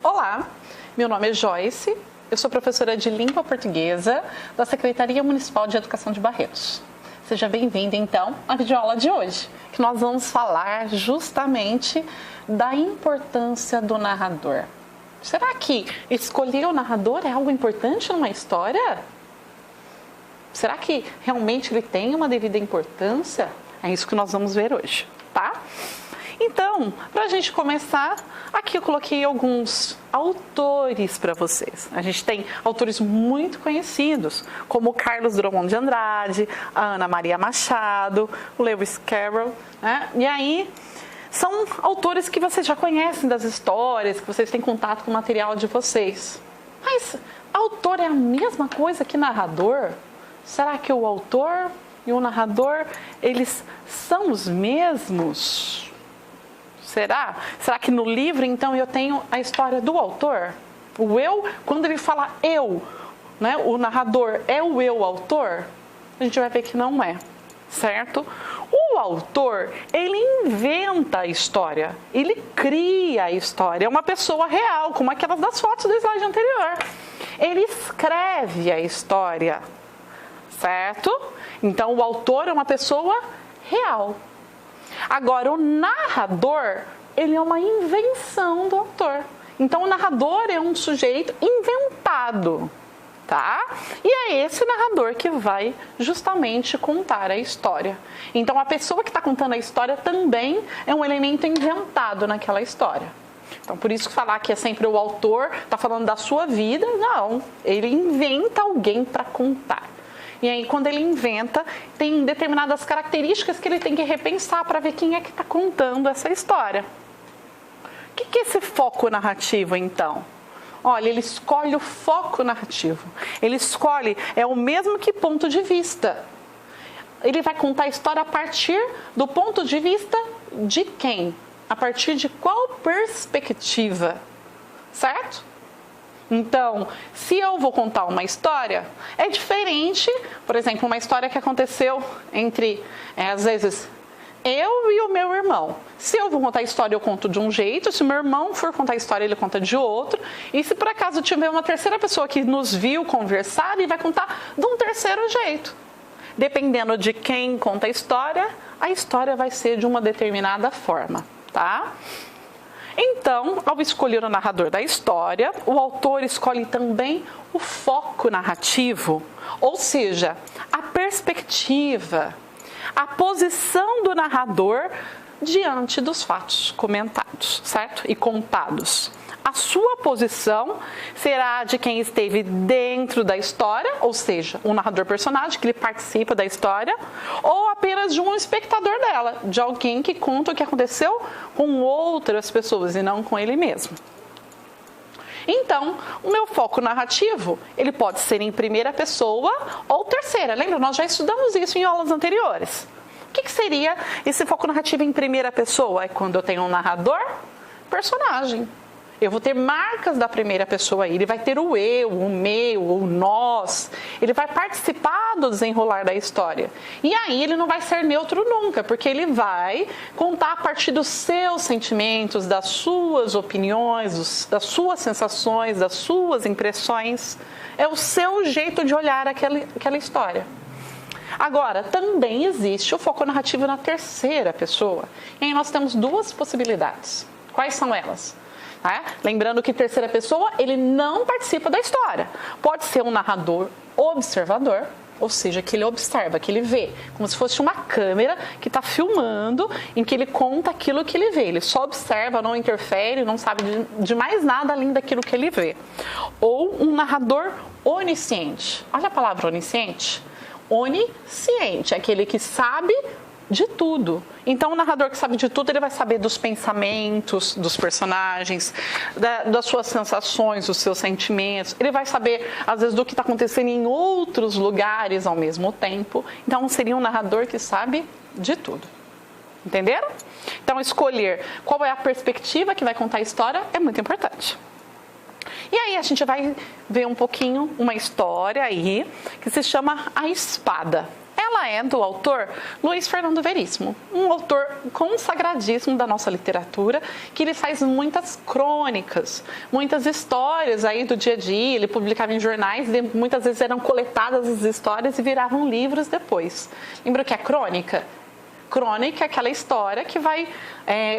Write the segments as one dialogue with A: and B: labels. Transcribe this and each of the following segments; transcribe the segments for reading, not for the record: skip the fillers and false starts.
A: Olá, meu nome é Joyce, eu sou professora de Língua Portuguesa da Secretaria Municipal de Educação de Barretos. Seja bem-vinda, então, à videoaula de hoje, que nós vamos falar justamente da importância do narrador. Será que escolher o narrador é algo importante numa história? Será que realmente ele tem uma devida importância? É isso que nós vamos ver hoje, tá? Então, para a gente começar, aqui eu coloquei alguns autores para vocês. A gente tem autores muito conhecidos, como Carlos Drummond de Andrade, a Ana Maria Machado, o Lewis Carroll, né? E aí, são autores que vocês já conhecem das histórias, que vocês têm contato com o material de vocês. Mas, autor é a mesma coisa que narrador? Será que o autor e o narrador, eles são os mesmos? Será? Será que no livro, então, eu tenho a história do autor? O eu, quando ele fala eu, né, o narrador é o eu autor? A gente vai ver que não é, certo? O autor, ele inventa a história, ele cria a história, é uma pessoa real, como aquelas das fotos do slide anterior. Ele escreve a história, certo? Então, o autor é uma pessoa real. Agora, o narrador, ele é uma invenção do autor. Então, o narrador é um sujeito inventado, tá? E é esse narrador que vai justamente contar a história. Então, a pessoa que está contando a história também é um elemento inventado naquela história. Então, por isso que falar que é sempre o autor está falando da sua vida, não. Ele inventa alguém para contar. E aí, quando ele inventa, tem determinadas características que ele tem que repensar para ver quem é que está contando essa história. O que é esse foco narrativo, então? Olha, ele escolhe o foco narrativo. Ele escolhe, é o mesmo que ponto de vista. Ele vai contar a história a partir do ponto de vista de quem? A partir de qual perspectiva? Certo? Então, se eu vou contar uma história, é diferente, por exemplo, uma história que aconteceu entre, às vezes, eu e o meu irmão. Se eu vou contar a história, eu conto de um jeito, se o meu irmão for contar a história, ele conta de outro. E se por acaso tiver uma terceira pessoa que nos viu conversar, ele vai contar de um terceiro jeito. Dependendo de quem conta a história vai ser de uma determinada forma, tá? Então, ao escolher o narrador da história, o autor escolhe também o foco narrativo, ou seja, a perspectiva, a posição do narrador diante dos fatos comentados, certo? E contados. A sua posição será de quem esteve dentro da história, ou seja, um narrador personagem que ele participa da história, ou apenas de um espectador dela, de alguém que conta o que aconteceu com outras pessoas e não com ele mesmo. Então, o meu foco narrativo, ele pode ser em primeira pessoa ou terceira. Lembra? Nós já estudamos isso em aulas anteriores. O que seria esse foco narrativo em primeira pessoa? É quando eu tenho um narrador, personagem. Eu vou ter marcas da primeira pessoa aí, ele vai ter o eu, o meu, o nós, ele vai participar do desenrolar da história. E aí ele não vai ser neutro nunca, porque ele vai contar a partir dos seus sentimentos, das suas opiniões, das suas sensações, das suas impressões. É o seu jeito de olhar aquela história. Agora, também existe o foco narrativo na terceira pessoa. E aí nós temos duas possibilidades. Quais são elas? Lembrando que terceira pessoa, ele não participa da história. Pode ser um narrador observador, ou seja, que ele observa, que ele vê, como se fosse uma câmera que está filmando, em que ele conta aquilo que ele vê. Ele só observa, não interfere, não sabe de mais nada além daquilo que ele vê. Ou um narrador onisciente. Olha a palavra onisciente. Onisciente, é aquele que sabe de tudo. Então, o narrador que sabe de tudo, ele vai saber dos pensamentos dos personagens, das suas sensações, dos seus sentimentos. Ele vai saber, às vezes, do que está acontecendo em outros lugares ao mesmo tempo. Então, seria um narrador que sabe de tudo. Entenderam? Então, escolher qual é a perspectiva que vai contar a história é muito importante. E aí, a gente vai ver um pouquinho uma história aí que se chama A Espada. Ela é do autor Luiz Fernando Veríssimo, um autor consagradíssimo da nossa literatura, que ele faz muitas crônicas, muitas histórias aí do dia a dia, ele publicava em jornais, e muitas vezes eram coletadas as histórias e viravam livros depois. Lembra o que é crônica? Crônica é aquela história que vai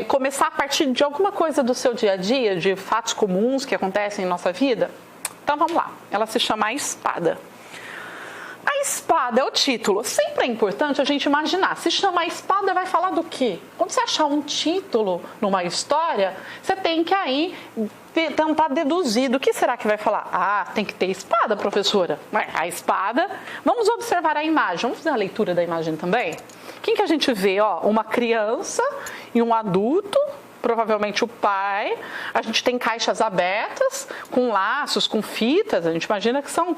A: começar a partir de alguma coisa do seu dia a dia, de fatos comuns que acontecem em nossa vida. Então vamos lá, ela se chama A Espada. A espada é o título. Sempre é importante a gente imaginar. Se chama A Espada, vai falar do quê? Quando você achar um título numa história, você tem que aí tentar deduzir do que será que vai falar. Ah, tem que ter espada, professora. A espada. Vamos observar a imagem. Vamos fazer a leitura da imagem também? Quem que a gente vê? Ó, uma criança e um adulto. Provavelmente o pai. A gente tem caixas abertas, com laços, com fitas. A gente imagina que são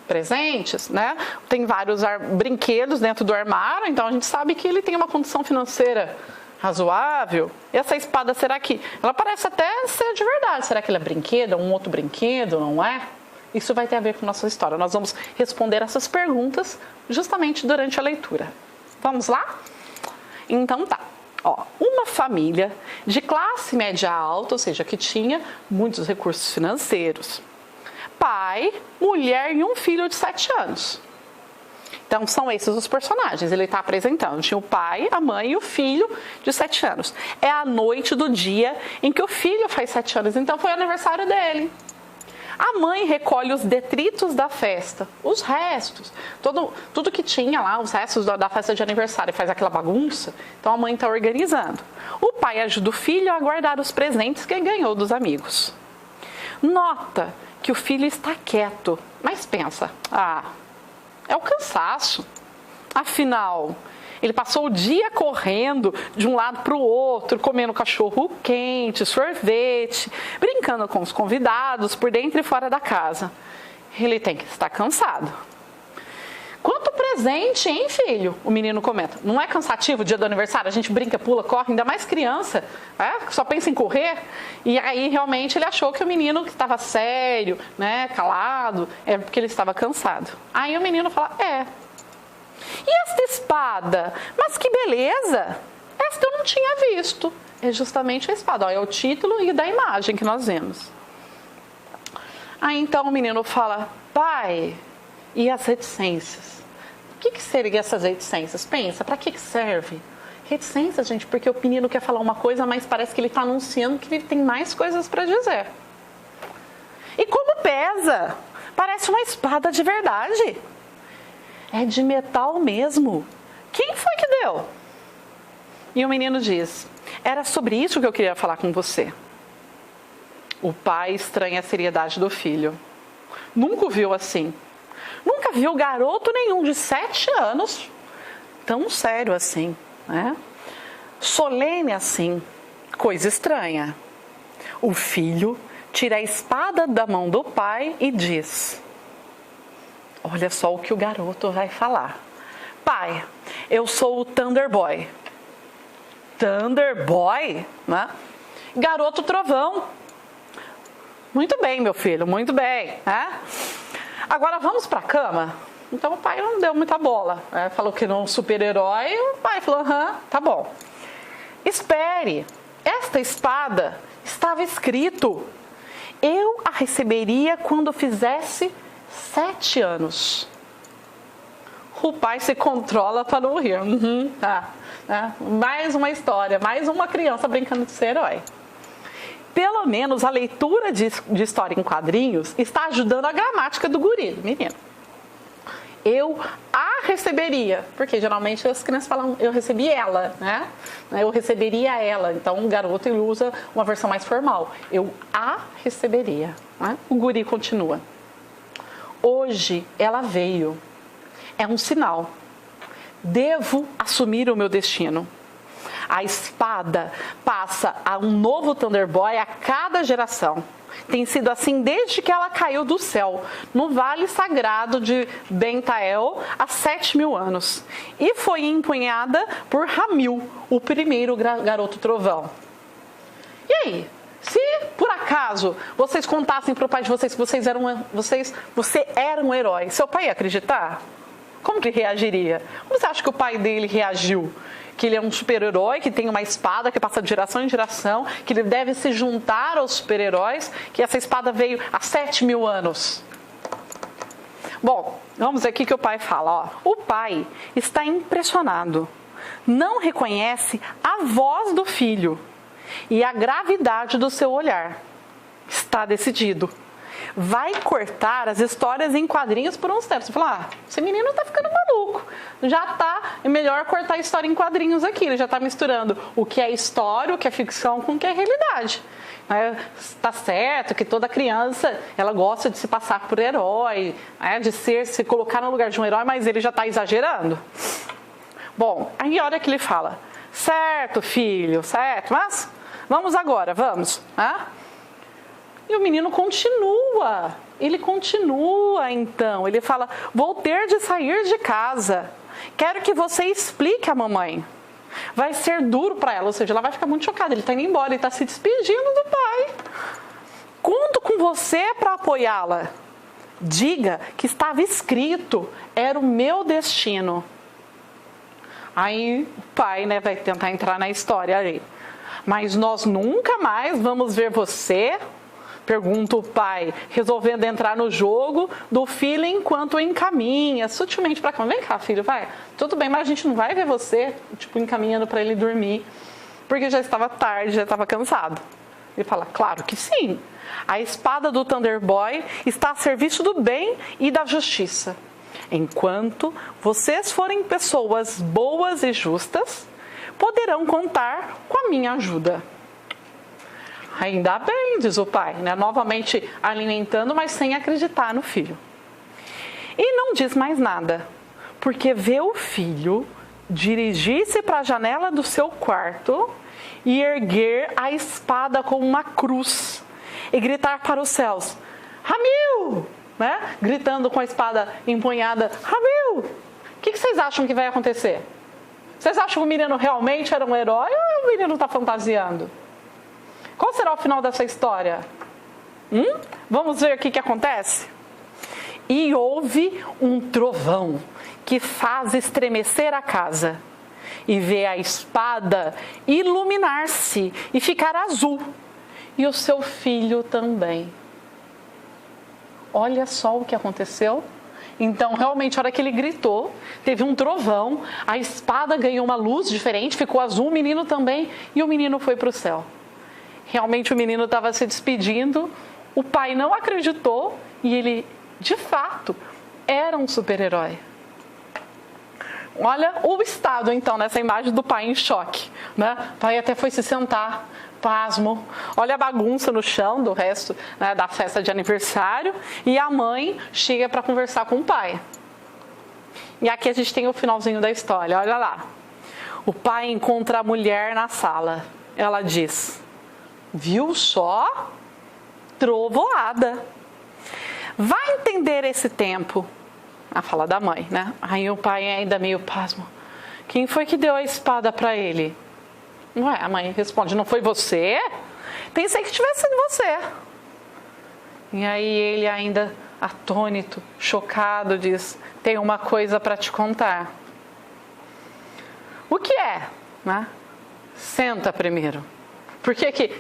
A: presentes, né? Tem vários brinquedos dentro do armário, então a gente sabe que ele tem uma condição financeira razoável. E essa espada, será que... ela parece até ser de verdade. Será que ela é brinquedo? É um outro brinquedo? Não é? Isso vai ter a ver com a nossa história. Nós vamos responder essas perguntas justamente durante a leitura. Vamos lá? Então tá. Ó, uma família de classe média alta, ou seja, que tinha muitos recursos financeiros. Pai, mulher e um filho de 7 anos. Então, são esses os personagens. Ele está apresentando. Tinha o pai, a mãe e o filho de 7 anos. É a noite do dia em que o filho faz 7 anos. Então, foi o aniversário dele. A mãe recolhe os detritos da festa, os restos. Tudo que tinha lá, os restos da festa de aniversário, faz aquela bagunça. Então, a mãe está organizando. O pai ajuda o filho a guardar os presentes que ele ganhou dos amigos. Nota que o filho está quieto, mas pensa, é o cansaço. Afinal, ele passou o dia correndo de um lado para o outro, comendo cachorro quente, sorvete, brincando com os convidados por dentro e fora da casa. Ele tem que estar cansado. Quanto presente, hein, filho? O menino comenta. Não é cansativo o dia do aniversário? A gente brinca, pula, corre, ainda mais criança, só pensa em correr. E aí, realmente, ele achou que o menino que estava sério, né, calado, é porque ele estava cansado. Aí o menino fala, E esta espada? Mas que beleza! Esta eu não tinha visto. É justamente a espada. Ó, é o título e da imagem que nós vemos. Aí, então, o menino fala, pai, e as reticências? O que seriam essas reticências? Pensa, para que serve? Reticências, gente, porque o menino quer falar uma coisa, mas parece que ele está anunciando que ele tem mais coisas para dizer. E como pesa? Parece uma espada de verdade. É de metal mesmo. Quem foi que deu? E o menino diz, era sobre isso que eu queria falar com você. O pai estranha a seriedade do filho. Nunca o viu assim. Nunca viu garoto nenhum de 7 anos tão sério assim, né? Solene assim, coisa estranha. O filho tira a espada da mão do pai e diz, olha só o que o garoto vai falar. Pai, eu sou o Thunder Boy. Thunder Boy? Né? Garoto trovão. Muito bem, meu filho, muito bem, né? Agora vamos para a cama? Então o pai não deu muita bola, né? Falou que não é um super-herói, o pai falou, tá bom. Espere, esta espada estava escrito, eu a receberia quando fizesse 7 anos. O pai se controla para não rir. Mais uma história, mais uma criança brincando de ser herói. Pelo menos a leitura de história em quadrinhos está ajudando a gramática do guri, do menino. Eu a receberia, porque geralmente as crianças falam, eu recebi ela, né? Eu receberia ela, então o garoto ele usa uma versão mais formal. Eu a receberia, né? O guri continua. Hoje ela veio, é um sinal. Devo assumir o meu destino. A espada passa a um novo Thunder Boy a cada geração. Tem sido assim desde que ela caiu do céu, no vale sagrado de Bentael, há 7.000 anos. E foi empunhada por Ramil, o primeiro garoto trovão. E aí? Se por acaso vocês contassem para o pai de vocês que você era um herói, seu pai ia acreditar? Como que ele reagiria? Como você acha que o pai dele reagiu? Que ele é um super-herói, que tem uma espada que passa de geração em geração, que ele deve se juntar aos super-heróis, que essa espada veio há 7.000 anos. Bom, vamos ver o que o pai fala. Ó. O pai está impressionado, não reconhece a voz do filho e a gravidade do seu olhar. Está decidido. Vai cortar as histórias em quadrinhos por uns tempos. Você fala, esse menino tá ficando maluco. É melhor cortar a história em quadrinhos aqui. Ele já tá misturando o que é história, o que é ficção com o que é realidade. Tá certo que toda criança, ela gosta de se passar por herói, de se colocar no lugar de um herói, mas ele já tá exagerando. Bom, aí olha que ele fala, certo filho, certo, mas vamos agora, vamos. E o menino continua, então, ele fala, vou ter de sair de casa, quero que você explique à mamãe. Vai ser duro para ela, ou seja, ela vai ficar muito chocada, ele está indo embora, ele está se despedindo do pai. Conto com você para apoiá-la. Diga que estava escrito, era o meu destino. Aí o pai, vai tentar entrar na história aí. Mas nós nunca mais vamos ver você... Pergunta o pai, resolvendo entrar no jogo do filho enquanto encaminha sutilmente para cá. Vem cá, filho, vai. Tudo bem, mas a gente não vai ver você, encaminhando para ele dormir, porque já estava tarde, já estava cansado. Ele fala, claro que sim. A espada do Thunder Boy está a serviço do bem e da justiça. Enquanto vocês forem pessoas boas e justas, poderão contar com a minha ajuda. Ainda bem, diz o pai, novamente alimentando, mas sem acreditar no filho. E não diz mais nada, porque vê o filho dirigir-se para a janela do seu quarto e erguer a espada como uma cruz e gritar para os céus, Ramil! Gritando com a espada empunhada, Ramil! O que vocês acham que vai acontecer? Vocês acham que o menino realmente era um herói ou o menino está fantasiando? Qual será o final dessa história? Vamos ver o que acontece? E houve um trovão que faz estremecer a casa. E vê a espada iluminar-se e ficar azul. E o seu filho também. Olha só o que aconteceu. Então, realmente, a hora que ele gritou, teve um trovão, a espada ganhou uma luz diferente, ficou azul, o menino também, e o menino foi para o céu. Realmente o menino estava se despedindo, o pai não acreditou e ele, de fato, era um super-herói. Olha o estado, então, nessa imagem do pai em choque. O pai até foi se sentar, pasmo. Olha a bagunça no chão do resto da festa de aniversário. E a mãe chega para conversar com o pai. E aqui a gente tem o finalzinho da história, olha lá. O pai encontra a mulher na sala. Ela diz... Viu só? Trovoada. Vai entender esse tempo. A fala da mãe, Aí o pai ainda meio pasmo. Quem foi que deu a espada para ele? Ué, a mãe responde, não foi você? Pensei que tivesse sido você. E aí ele ainda atônito, chocado, diz, tem uma coisa para te contar. O que é? Senta primeiro.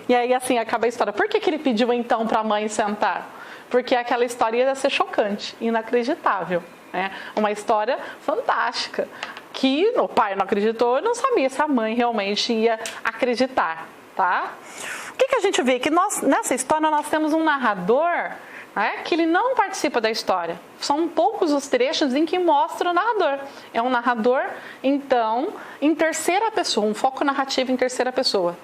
A: E aí assim acaba a história. Por que ele pediu então para a mãe sentar? Porque aquela história ia ser chocante, inacreditável. Uma história fantástica. Que o pai não acreditou e não sabia se a mãe realmente ia acreditar. Tá? O que a gente vê? Que nessa história nós temos um narrador que ele não participa da história. São poucos os trechos em que mostra o narrador. É um narrador, então, em terceira pessoa, um foco narrativo em terceira pessoa.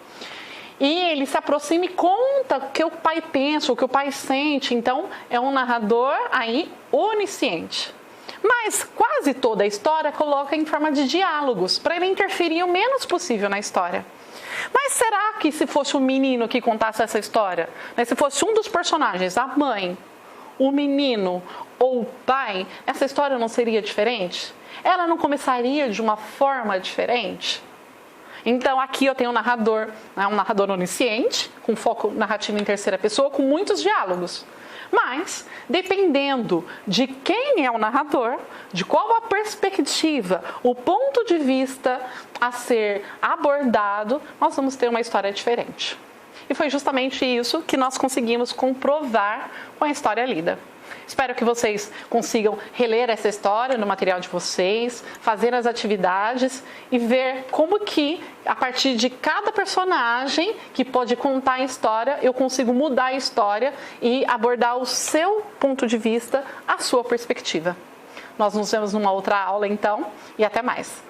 A: E ele se aproxima e conta o que o pai pensa, o que o pai sente. Então, é um narrador aí onisciente. Mas quase toda a história coloca em forma de diálogos, para ele interferir o menos possível na história. Mas será que se fosse um menino que contasse essa história, se fosse um dos personagens, a mãe, o menino ou o pai, essa história não seria diferente? Ela não começaria de uma forma diferente? Então aqui eu tenho um narrador onisciente, com foco narrativo em terceira pessoa, com muitos diálogos. Mas, dependendo de quem é o narrador, de qual a perspectiva, o ponto de vista a ser abordado, nós vamos ter uma história diferente. E foi justamente isso que nós conseguimos comprovar com a história lida. Espero que vocês consigam reler essa história no material de vocês, fazer as atividades e ver como que, a partir de cada personagem que pode contar a história, eu consigo mudar a história e abordar o seu ponto de vista, a sua perspectiva. Nós nos vemos numa outra aula, então, e até mais!